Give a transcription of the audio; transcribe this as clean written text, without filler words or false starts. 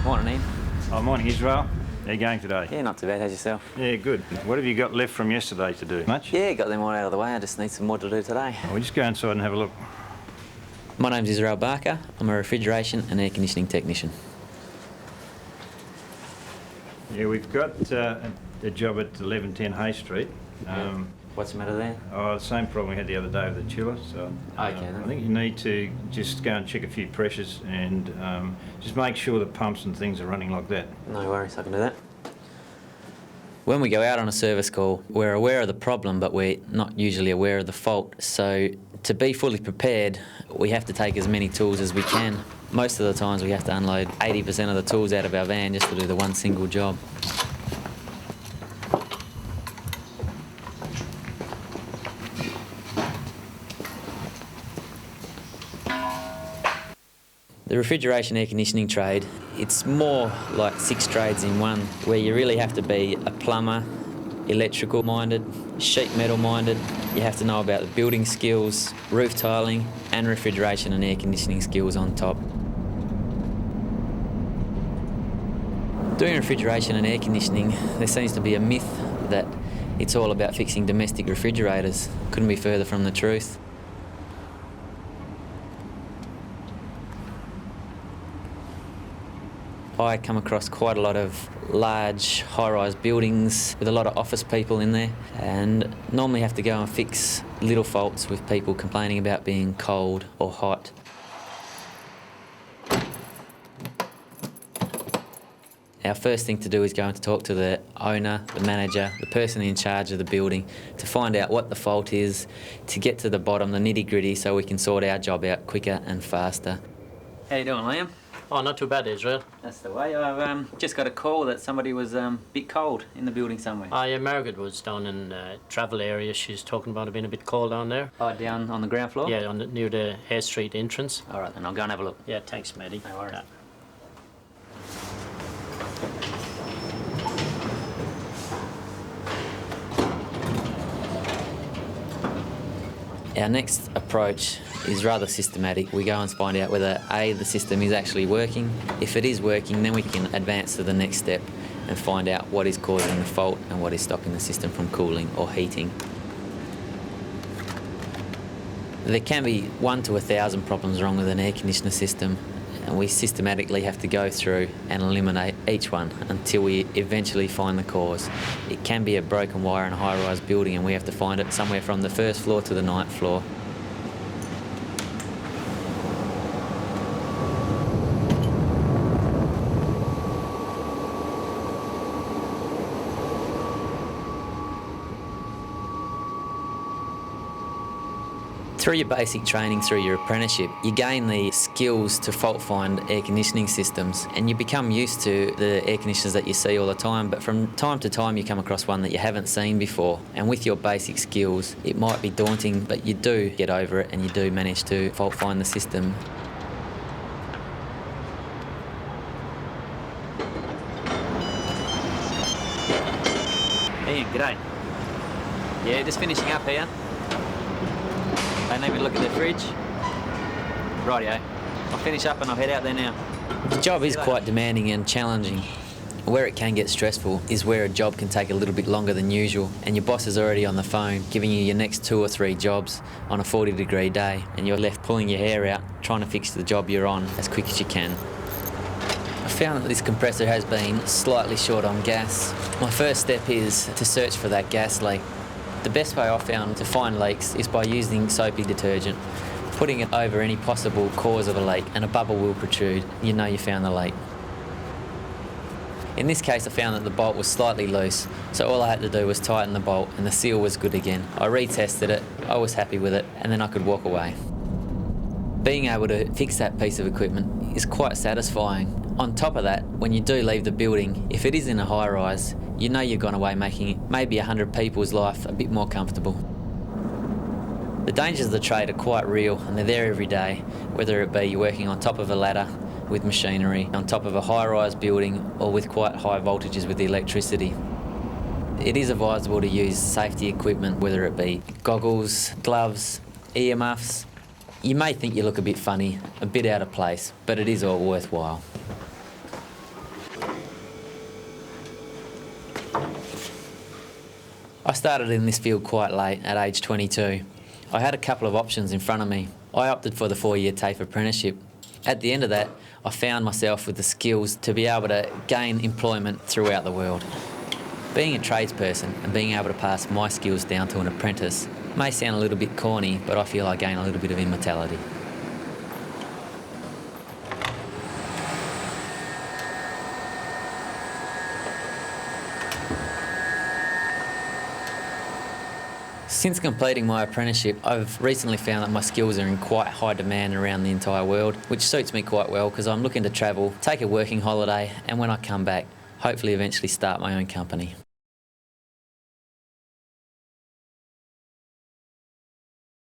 Morning, Ian. Oh, morning, Israel. How are you going today? Yeah, not too bad. How's yourself? Yeah, good. What have you got left from yesterday to do? Much? Yeah, got them all out of the way. I just need some more to do today. We'll just go inside and have a look. My name's Israel Barker. I'm a refrigeration and air conditioning technician. Yeah, we've got a job at 1110 Hay Street. What's the matter there? Oh, the same problem we had the other day with the chiller. So Okay, then. I think you need to just go and check a few pressures and just make sure the pumps and things are running like that. No worries, I can do that. When we go out on a service call, we're aware of the problem, but we're not usually aware of the fault. So to be fully prepared, we have to take as many tools as we can. Most of the times we have to unload 80% of the tools out of our van just to do the one single job. The refrigeration air conditioning trade, it's more like 6 trades in one, where you really have to be a plumber, electrical minded, sheet metal minded. You have to know about the building skills, roof tiling, and refrigeration and air conditioning skills on top. Doing refrigeration and air conditioning, there seems to be a myth that it's all about fixing domestic refrigerators. Couldn't be further from the truth. I come across quite a lot of large high-rise buildings with a lot of office people in there, and normally have to go and fix little faults with people complaining about being cold or hot. Our first thing to do is go and talk to the owner, the manager, the person in charge of the building to find out what the fault is, to get to the bottom, the nitty-gritty, so we can sort our job out quicker and faster. How you doing, Liam? Oh, not too bad, Israel. That's the way. I've just got a call that somebody was a bit cold in the building somewhere. Yeah, Margaret was down in the travel area. She's talking about it being a bit cold down there. Oh, down on the ground floor? Yeah, near the Hay Street entrance. All right, then I'll go and have a look. Yeah, thanks, matey. No worries. Our next approach is rather systematic. We go and find out whether A, the system is actually working. If it is working, then we can advance to the next step and find out what is causing the fault and what is stopping the system from cooling or heating. There can be 1 to 1,000 problems wrong with an air conditioner system, and we systematically have to go through and eliminate each one until we eventually find the cause. It can be a broken wire in a high-rise building, and we have to find it somewhere from the first floor to the 9th floor. Through your basic training, through your apprenticeship, you gain the skills to fault find air conditioning systems, and you become used to the air conditioners that you see all the time, but from time to time you come across one that you haven't seen before, and with your basic skills it might be daunting, but you do get over it and you do manage to fault find the system. Ian, g'day. Yeah, just finishing up here. They need me to look at their fridge. Rightio. I'll finish up and I'll head out there now. The job is quite demanding and challenging. Where it can get stressful is where a job can take a little bit longer than usual, and your boss is already on the phone giving you your next 2 or 3 jobs on a 40-degree day, and you're left pulling your hair out trying to fix the job you're on as quick as you can. I found that this compressor has been slightly short on gas. My first step is to search for that gas leak. The best way I've found to find leaks is by using soapy detergent, putting it over any possible cause of a leak, and a bubble will protrude. You know you found the leak. In this case, I found that the bolt was slightly loose, so all I had to do was tighten the bolt and the seal was good again. I retested it, I was happy with it, and then I could walk away. Being able to fix that piece of equipment is quite satisfying. On top of that, when you do leave the building, if it is in a high-rise, you know you've gone away making maybe 100 people's life a bit more comfortable. The dangers of the trade are quite real, and they're there every day, whether it be you're working on top of a ladder with machinery, on top of a high-rise building, or with quite high voltages with the electricity. It is advisable to use safety equipment, whether it be goggles, gloves, earmuffs. You may think you look a bit funny, a bit out of place, but it is all worthwhile. I started in this field quite late, at age 22. I had a couple of options in front of me. I opted for the 4-year TAFE apprenticeship. At the end of that, I found myself with the skills to be able to gain employment throughout the world. Being a tradesperson and being able to pass my skills down to an apprentice may sound a little bit corny, but I feel I gain a little bit of immortality. Since completing my apprenticeship, I've recently found that my skills are in quite high demand around the entire world, which suits me quite well because I'm looking to travel, take a working holiday, and when I come back, hopefully eventually start my own company.